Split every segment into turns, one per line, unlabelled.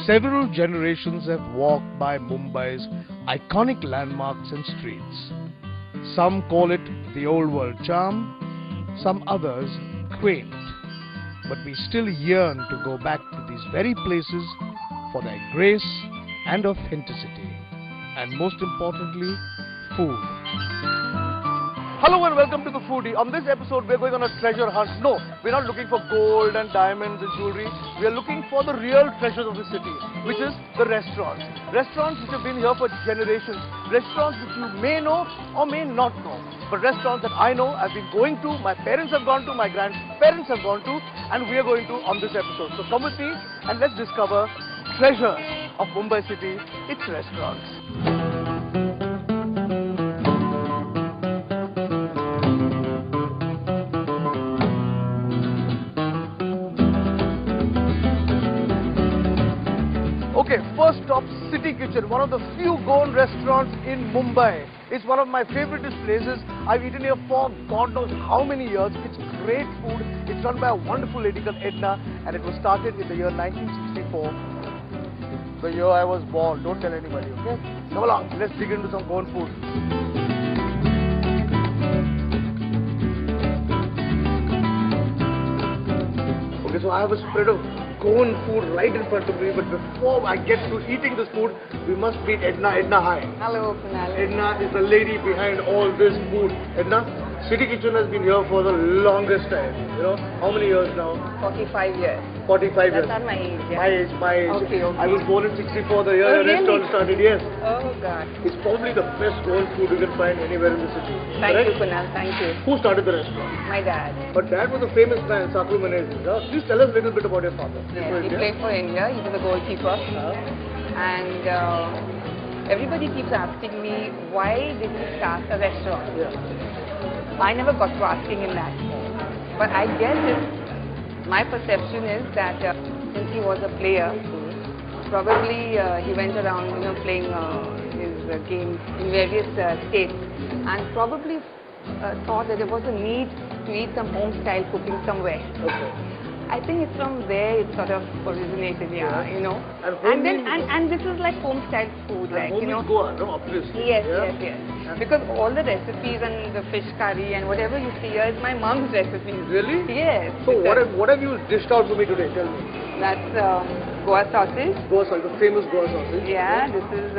Several generations have walked by Mumbai's iconic landmarks and streets. Some call it the old world charm, some others quaint. But we still yearn to go back to these very places for their grace and authenticity. And most importantly, food.
Hello and welcome to the Foodie. On this episode, we're going on a treasure hunt. No, we're not looking for gold and diamonds and jewelry. We are looking for the real treasures of the city, which is the restaurants. Restaurants which have been here for generations. Restaurants which you may know or may not know. But restaurants that I know, I've been going to, my parents have gone to, my grandparents have gone to, and we are going to on this episode. So come with me and let's discover treasures of Mumbai city, its restaurants. Okay, first stop, City Kitchen, one of the few Goan restaurants in Mumbai. It's one of my favorite places. I've eaten here for God knows how many years. It's great food. It's run by a wonderful lady called Edna, and it was started in the year 1964. The year I was born. Don't tell anybody, okay? Come along, let's dig into some Goan food. Okay, so I have a spread of Goan food right in front of me, but before I get to eating this food, we must meet Edna. Edna, hi.
Hello, Kunal.
Edna is the lady behind all this food. Edna, City Kitchen has been here for the longest time. You know, how many years now?
45 years.
45 years.
That's not my age, yeah?
My age.
Okay.
I was born in 64, the year the restaurant started, yes.
Oh, God.
It's probably the best Goan food you can find anywhere in the city.
Thank you, Kunal. Thank you.
Who started the restaurant?
My dad.
But dad was a famous man, Saklu Manezi. Please tell us a little bit about your father.
Yeah, he played for India. He was a goalkeeper. And everybody keeps asking me, why did he start a restaurant?
Yeah.
I never got to asking him that. But I guess my perception is that since he was a player, probably he went around, playing his games in various states, and probably thought that there was a need to eat some home-style cooking somewhere.
Okay.
I think it's from there it sort of originated, And this is like home-style food, like,
Goa, no, obviously.
Yes. Because all the recipes and the fish curry and whatever you see here is my mom's recipes.
Really?
Yes.
So what have you dished out for me today? Tell me.
That's Goa sausage.
Goa sausage, the famous Goa sausage.
Yeah, this is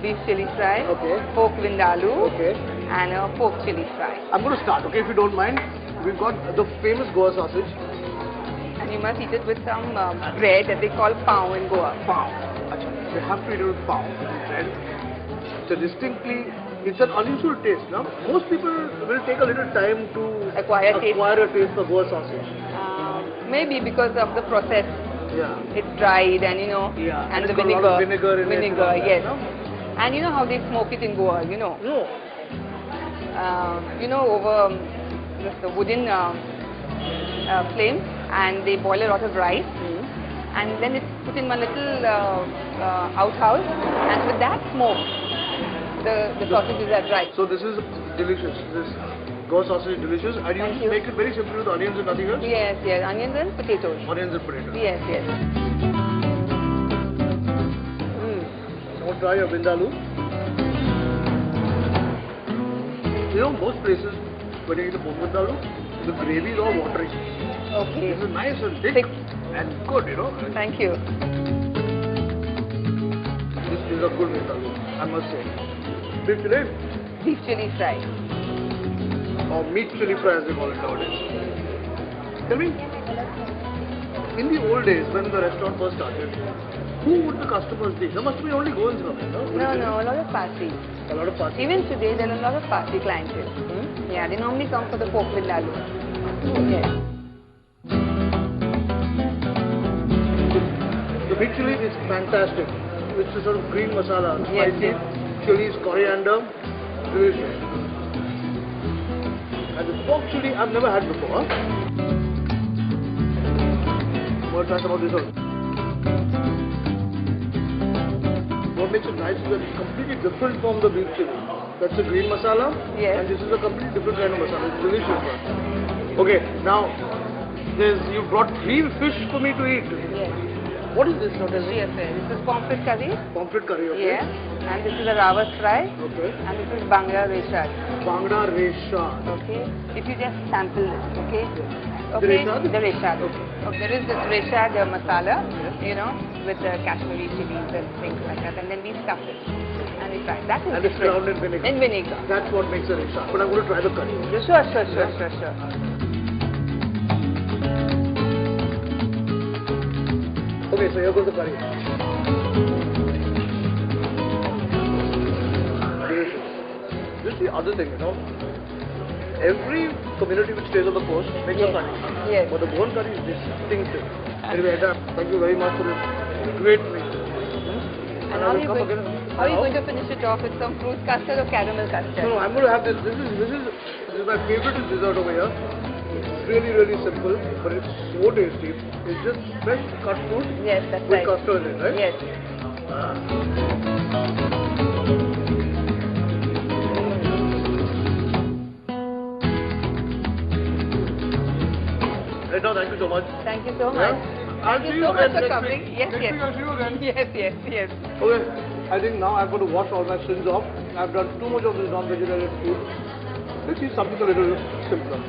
beef chili fry.
Okay.
Pork vindaloo.
Okay.
And pork chili fry.
I'm going to start, okay, if you don't mind. We've got the famous Goa sausage.
And you must eat it with some bread that they call pav in Goa.
Pav. You have to eat it with pav, bread. It's an unusual taste, no? Most people will take a little time to
acquire a taste
for Goa sausage.
Maybe because of the process.
Yeah.
It's dried and and the vinegar.
Vinegar,
yes. No? And you know how they smoke it in Goa,
No.
Over the wooden flame, and they boil a lot of rice, and then it's put in one little outhouse, and with that smoke, the sausages are dry.
So this is delicious. This Goa sausage is delicious. And you make it very simple with onions and nothing else?
Yes, onions and potatoes.
Onions and potatoes.
Yes.
So try your vindaloo. Most places when you eat a pork vindaloo, the gravy is all watery.
Okay.
This is nice and thick and good,
Thank you.
This is a good vindaloo, I must say. Beef chili?
Beef chili fry.
Or meat chili fry as they call it nowadays. Tell me, in the old days when the restaurant first started, who would the customers be? There must be only Goans coming, no?
No, a lot of Parsi.
A lot of Parsi.
Even today, there are a lot of Parsi clientele. Yeah, they normally come for the pork vindaloo. Yes.
The beef chili is fantastic. It's a sort of green masala, spicy chilies, coriander, delicious. And the pork chili I've never had before. I'm going to try some of this one. What makes it nice is that it's completely different from the beef chili. That's a green masala, and this is a completely different kind of masala. It's delicious. Okay, now you brought green fish for me to eat.
Yes.
What is this now? Tell me.
Yes, sir. This is pomfret curry.
Pomfret curry, okay.
Yes. And this is a rawat fry.
Okay.
And this is bangda reshad.
Bangda reshad.
Okay. If you just sample this, okay?
The reshad?
The reshad.
Okay.
Okay. There is this reshad masala, you know, with the Kashmiri chilies and things like that. And then we stuff it. And we fry. That is
And it's
different.
drowned in vinegar.
In vinegar.
That's what makes a reshad. But I'm going to try the curry.
Sure.
Okay, so here goes the curry. Delicious. This is the other thing, you know. Every community which stays on the coast makes a curry.
Yes.
But the Goan curry is distinctive. Anyway, Edda, thank you very much for this great meal.
And how are you going to finish it off with some fruit custard or caramel custard?
No, I'm going to have this. This is my favorite dessert over here. It's really simple, but it's so tasty. It's just fresh cut fruit
Yes, that's
with
right.
custard in it, right?
Yes.
Edda, thank you so much.
Thank you so much.
I'll
Thank
see
you
you
so much
again
for
next
coming.
week.
Yes,
Next
yes.
week I'll see you again.
Yes.
Okay, I think now I've got to wash all my sins off. I've done too much of this non-vegetarian food. Let's eat something a little simpler.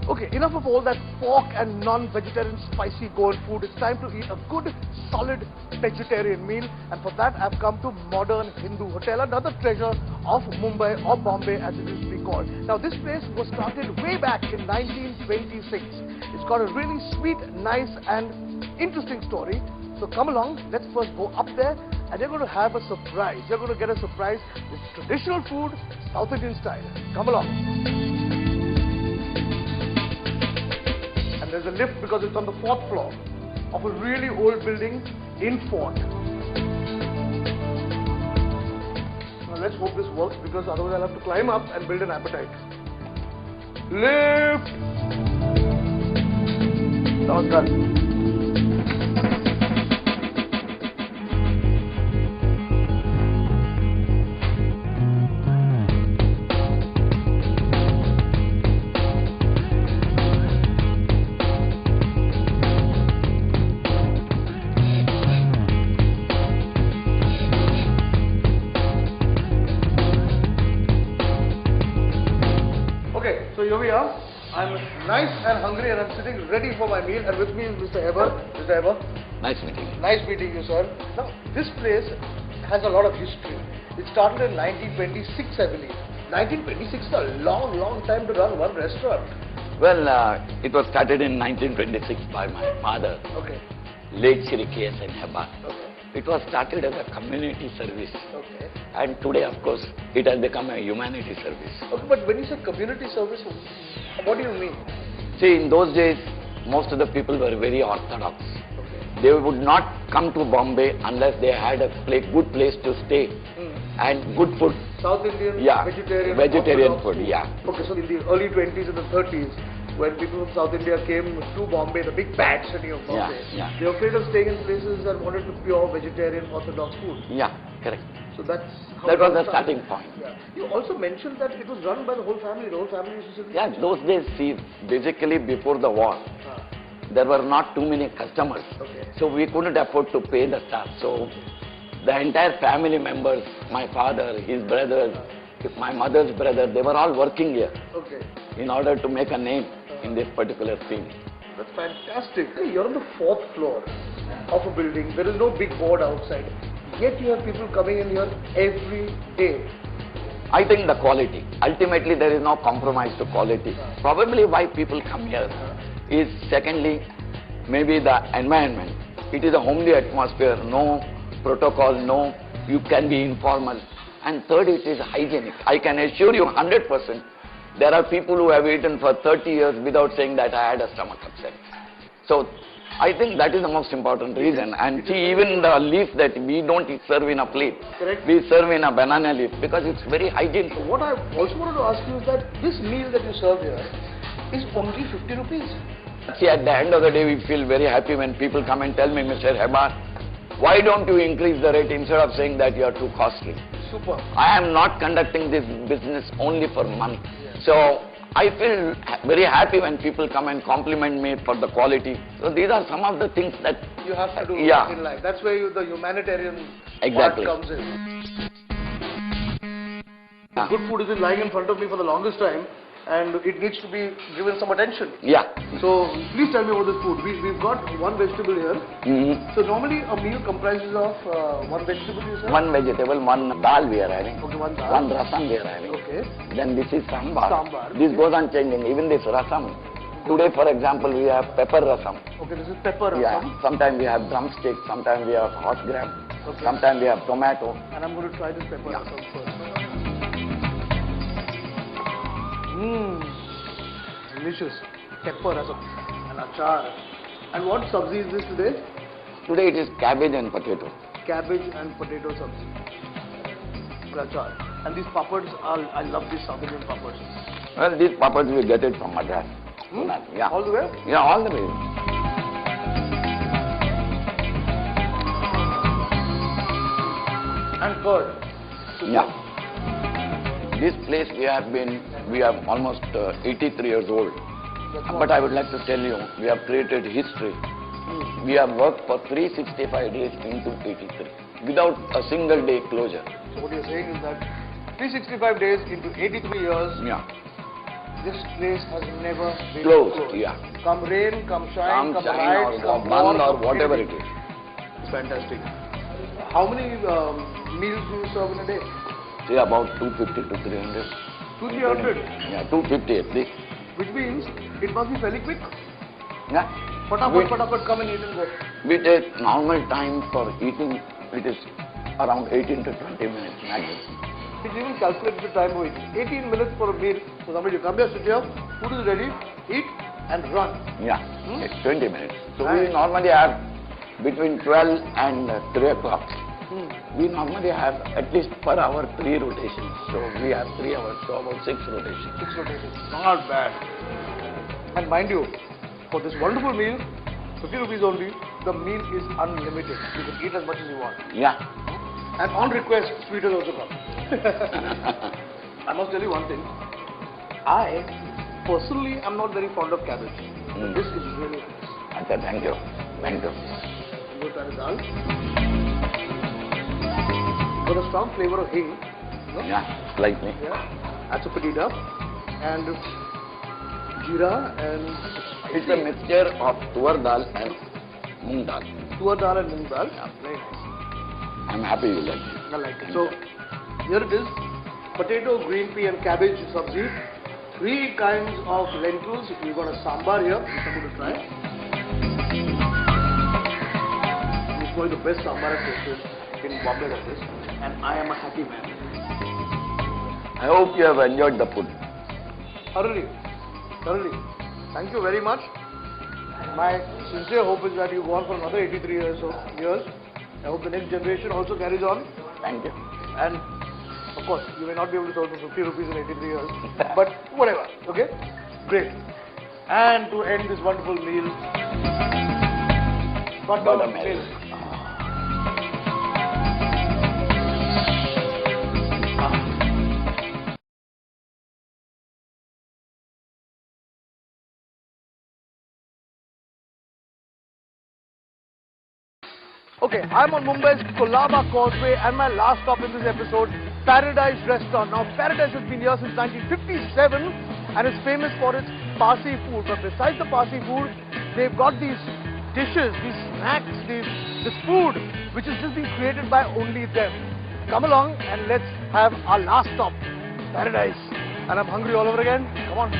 Okay, enough of all that pork and non-vegetarian spicy Goan food. It's time to eat a good, solid vegetarian meal. And for that, I've come to Modern Hindu Hotel, another treasure of Mumbai or Bombay as it is to be called. Now, this place was started way back in 1926. It's got a really sweet, nice and interesting story. So come along, let's first go up there and you're going to have a surprise. You're going to get a surprise with traditional food, South Indian style. Come along. There's a lift because it's on the 4th floor of a really old building in Fort. Now let's hope this works because otherwise I'll have to climb up and build an appetite. Lift! That was done. So here we are. I'm nice and hungry and I'm sitting ready for my meal and with me is Mr. Eber. Mr. Eber.
Nice meeting you.
Nice meeting you, sir. Now, this place has a lot of history. It started in 1926, I believe. 1926 is a long time to run one restaurant.
Well, it was started in 1926 by my father,
Okay.
late Shri K.S. Hebbar.
Okay.
It was started as a community service.
Okay.
And today, of course, it has become a humanity service.
Okay, but when you say community service, what do you mean?
See, in those days, most of the people were very orthodox.
Okay.
They would not come to Bombay unless they had a good place to stay and good food.
South Indian,
Yeah,
vegetarian
food,
food.
yeah.
Okay, so in the early 20s and the 30s, when people from South India came to Bombay, the big bad city of Bombay,
Yeah.
they were afraid of staying in places and wanted to pure vegetarian orthodox food.
Yeah, correct.
So that's how
That
it
was the
started.
starting point.
Yeah. You also mentioned that it was run by the whole family. The whole family used to sit.
Yeah, those days, see, basically before the war, there were not too many customers.
Okay.
So we couldn't afford to pay the staff. So the entire family members, my father, his brothers, my mother's brother, they were all working here
Okay.
in order to make a name in this particular field.
That's fantastic. You're on the 4th floor of a building. There is no big board outside. Yet you have people coming in here every day.
I think the quality. Ultimately, there is no compromise to quality. Probably why people come here is secondly, maybe the environment. It is a homely atmosphere, no protocol, no, you can be informal. And third, it is hygienic. I can assure you 100%, there are people who have eaten for 30 years without saying that I had a stomach upset. So, I think that is the most important reason. And see, even the leaf that we don't serve in a plate,
Correct.
we serve in a banana leaf because it's very hygienic.
So what I also wanted to ask you is that this meal that you serve here is only 50 rupees.
See, at the end of the day, we feel very happy when people come and tell me, Mr. Heban, why don't you increase the rate instead of saying that you are too costly?
Super.
I am not conducting this business only for money. So I feel very happy when people come and compliment me for the quality. So these are some of the things that
You have to do
Yeah.
in life. That's where the humanitarian
Exactly.
part comes in.
Yeah.
Good food has been lying in front of me for the longest time, and it needs to be given some attention.
Yeah.
So please tell me about this food. We've got one vegetable here. So normally a meal comprises of one vegetable, you said?
One vegetable, one dal we are having.
Okay, one dal.
One rasam we are having.
Okay.
Then this is sambar.
Sambar,
This
okay.
goes on changing. Even this rasam. Today, for example, we have pepper rasam.
Okay, this is pepper
Yeah.
rasam.
Sometimes we have drumstick. Sometimes we have hot gram.
Okay.
Sometimes we have tomato.
And I'm going to try this pepper
Yeah.
rasam first. Delicious. Pepper rasam and achar. And what sabzi is this today?
Today it is cabbage and potato.
Cabbage and potato sabzi. Achar. And these papads, I love these South Indian papads.
Well, these papads we get it from Madras. Yeah.
All the way?
Yeah, all the way.
And curd.
Yeah. This place we have almost 83 years old. But I would like to tell you, we have created history. We have worked for 365 days into 83 without a single day closure.
So what you're saying is that 365 days into 83 years,
Yeah.
this place has never been
Closed, yeah.
Come rain, come shine,
Come shine
riots,
or
come
bun
war,
or
come
whatever
anything.
it is.
It's fantastic. How many meals do you serve in a day?
See, about 250 to 300.
200-300.
Yeah, 250 at least.
Which means it must be fairly quick.
Yeah.
Fatapat, come and eat and go.
We take normal time for eating. It is around 18 to 20 minutes maximum.
It's even calculated the time for eating. 18 minutes for a meal. So somebody you come here, sit here, food is ready, eat and run.
Yeah, it's 20 minutes. So
Right.
we normally have between 12 and 3 o'clock. We normally have at least per hour 3 rotations. So we have 3 hours, so about 6 rotations.
6 rotations. Not bad. And mind you, for this wonderful meal, 50 rupees only, the meal is unlimited. You can eat as much as you want.
Yeah.
And on request, sweet has also come. I must tell you one thing. I personally am not very fond of cabbage. But this is really nice.
Okay, thank you. Thank you.
I'm going to try the dal. Got a strong flavor of hing. No?
Yeah, slightly.
Yeah. That's a petita. And jeera and
It's a mixture of tuar dal and moong dal.
tuar dal and moong dal.
Yeah.
Very nice.
I'm happy you like it.
I like it. So here it is. Potato, green pea and cabbage sabzi. 3 kinds of lentils. We've got a sambar here, which I'm going to try. It's probably the best sambar I've tasted in Bombay like this. And I am a happy man.
I hope you have enjoyed the food.
Thoroughly. Thoroughly. Thank you very much. My sincere hope is that you go on for another 83 years. I hope the next generation also carries on.
Thank you.
And of course, you may not be able to sell for 50 rupees in 83 years, but whatever, okay? Great. And to end this wonderful meal, buttermilk. Okay, I'm on Mumbai's Colaba Causeway and my last stop in this episode, Paradise Restaurant. Now, Paradise has been here since 1957 and is famous for its Parsi food. But besides the Parsi food, they've got these dishes, these snacks, this food, which has just been created by only them. Come along and let's have our last stop, Paradise. And I'm hungry all over again. Come on.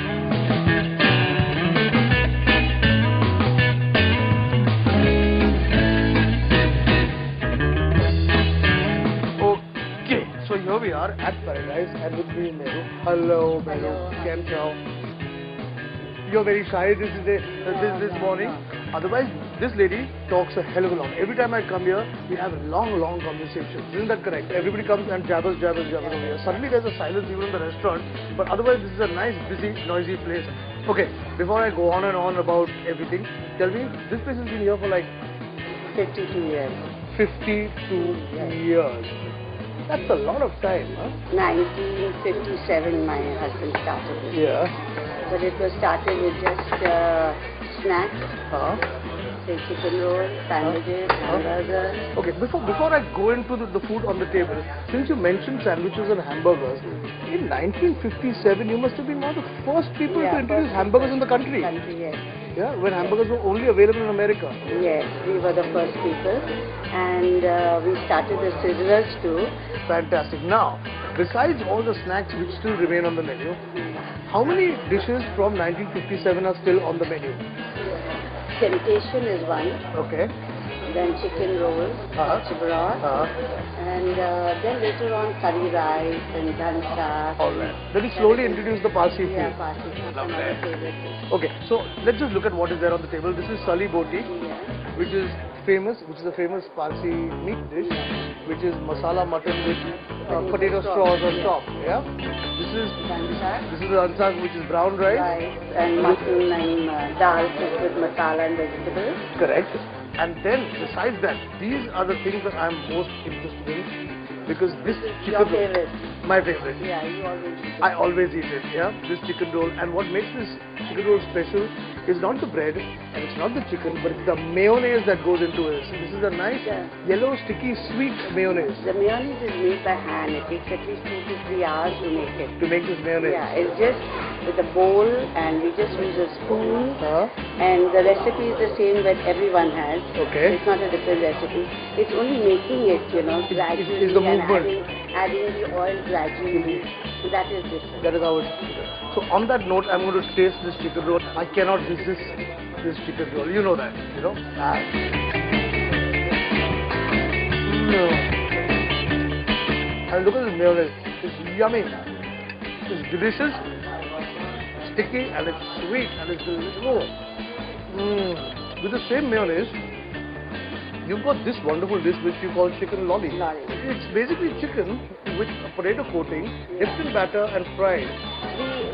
So here we are at Paradise and with me Meru. Hello Meru. Kem chao. You're very shy this morning. Otherwise, this lady talks a hell of a lot. Every time I come here, we have long conversations. Isn't that correct? Everybody comes and jabbers over here. Suddenly there's a silence even in the restaurant, but otherwise this is a nice, busy, noisy place. Okay, before I go on and on about everything, tell me, this place has been here for like
52 years.
52 years. That's a lot of time, huh?
1957 my husband started it.
Yeah.
But it was started with just snacks, say chicken rolls, sandwiches, hamburgers.
Okay, before I go into the food on the table, since you mentioned sandwiches and hamburgers, in 1957 you must have been one of the first people to introduce hamburgers in the country.
Yes.
Yeah, when hamburgers were only available in America.
Yes, we were the first people, and we started the sizzlers too.
Fantastic. Now, besides all the snacks which still remain on the menu, how many dishes from 1957 are still on the menu?
Temptation is one.
Okay.
Then chicken rolls, chibroth, and then later on curry rice and dhansa.
All right. Then we slowly introduce the Parsi food.
Yeah, Parsi food. Another favorite dish.
Okay, so let's just look at what is there on the table. This is sali boti, which is a famous Parsi meat dish, which is masala mutton with potato straws on top. Yeah. This is the ansag, which is brown rice
and mutton and dal cooked with masala and vegetables.
Correct. And then besides that, these are the things that I'm most interested in, because this chicken
Your favorite?
My favorite.
Yeah, you always eat it.
I always eat it, yeah, this chicken roll. And what makes this chicken roll special is not the bread and it's not the chicken, but it's the mayonnaise that goes into it. So this is a nice yellow, sticky, sweet mayonnaise.
The mayonnaise is made by hand. It takes at least 2 to 3 hours to make it.
To make this mayonnaise?
Yeah, it's just with a bowl and we just use a spoon. And the recipe is the same that everyone has.
Okay.
It's not a different recipe. It's only making it, gradually.
It's the movement.
And adding the oil gradually. So that is different.
That is how it's. So on that note, I'm going to taste this chicken roll. I cannot resist this chicken roll. You know that, And look at this mayonnaise. It's yummy. It's delicious, sticky, and it's sweet, and it's delicious. With the same mayonnaise, you've got this wonderful dish which you call chicken lolly. It's basically chicken with a potato coating, dipped in batter and fried.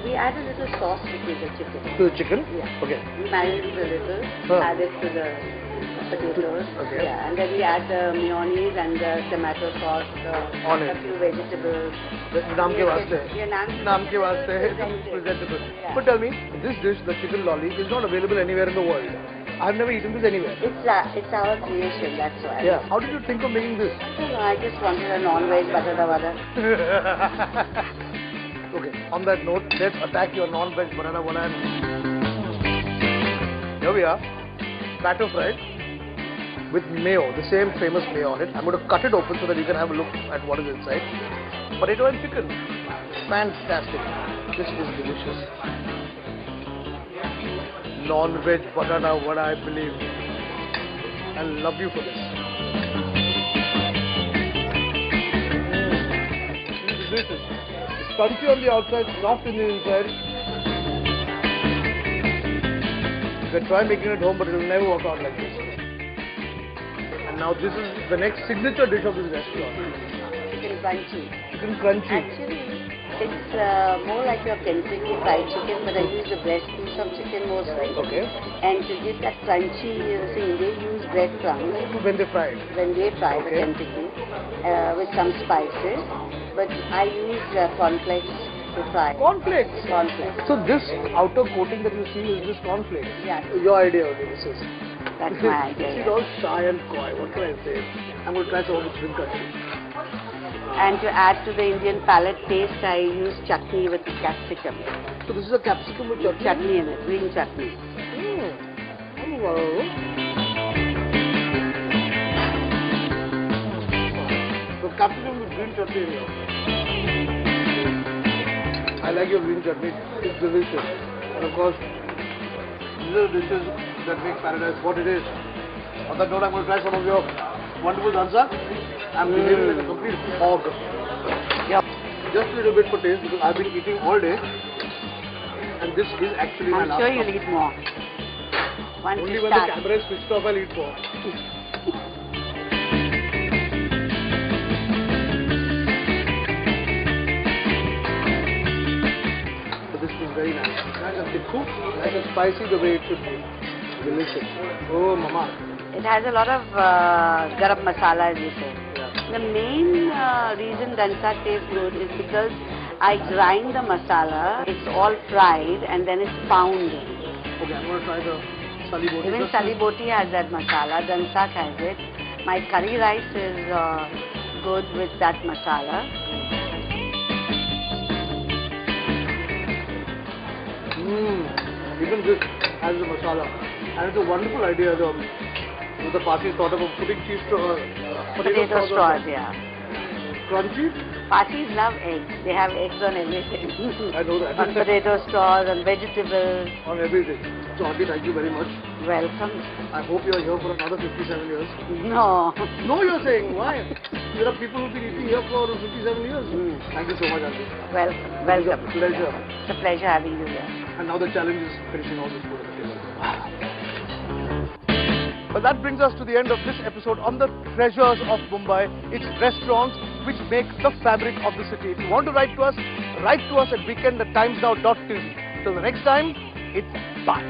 We add a little sauce to the chicken.
To the chicken?
Yeah.
Okay.
We marinate it a little, add it to the potatoes.
Okay.
Yeah, and then we add the mayonnaise and the tomato sauce,
On it.
a few vegetables.
Naam ke waste. Naam ke waste.
Presentable. Yeah.
But tell me, this dish, the chicken lolly, is not available anywhere in the world. I've never eaten this anywhere.
It's our creation, that's why.
Yeah. How did you think of making this?
I don't know, I just wanted a non-veg batata vada.
Okay, on that note, let's attack your non-veg banana vada. Here we are, batter fried with mayo, the same famous mayo on it. I'm going to cut it open so that you can have a look at what is inside. Potato and chicken. Fantastic. This is delicious. Non-veg banana vada, I believe. I love you for this. Delicious. It's crunchy on the outside, soft in the inside. You can try making it at home, but it will never work out like this. And now this is the next signature dish of this restaurant.
Chicken crunchy.
Chicken crunchy.
Actually, it's more like your Kentucky fried chicken, but I use the breast piece of chicken mostly.
Okay.
And to give that crunchy thing, they use breadcrumbs.
When they fry it.
When they fry the Kentucky with some spices. But I use cornflakes to fry.
Cornflakes?
Cornflakes.
So this outer coating that you see is just cornflakes?
Yeah.
Your idea only, this is.
That's my idea.
She's all shy and coy. What can I say? I'm going to try some of this crunchy.
And to add to the Indian palate taste, I use chutney with capsicum.
So this is a capsicum with chutney?
Chutney in it, green chutney.
So capsicum with green chutney in here. I like your green chutney. It's delicious. And of course, these are the dishes that make paradise what it is. On that note, I'm going to try some of your wonderful dhansa. I'm behaving like a complete hog. Yeah. Just a little bit for taste because I've been eating all day. And this is actually my
I'm
last
sure
cup.
you'll eat more. Once
Only
it
when the
starts.
camera is switched off, I'll eat pork. So this is very nice. Nice and thick, nice and spicy the way it should be. Delicious. Oh, mama.
It has a lot of garam masala, as you say.
Yeah.
The main reason dansa tastes good is because I grind the masala, it's all fried and then it's pounded.
Okay, I'm going to try the sali boti.
Even sali boti has that masala, dansak has it. My curry rice is good with that masala.
Even this has the masala. And it's a wonderful idea. The Parsis thought about putting cheese
Potato straws, yeah.
Crunchy.
Parsis love eggs. They have eggs on everything.
I know that.
On potato straws, on vegetables.
On everything. So, Auntie, thank you very much.
Welcome.
I hope you are here for another 57 years.
No.
No, you're saying. Why? There are people who've been eating here for 57 years. Thank you so much, Auntie.
Welcome. Welcome.
It's a pleasure.
It's a pleasure having you here.
And now the challenge is finishing all this food. Well, that brings us to the end of this episode on the treasures of Mumbai. It's restaurants which make the fabric of the city. If you want to write to us at weekend@timesnow.tv. Till the next time, it's bye.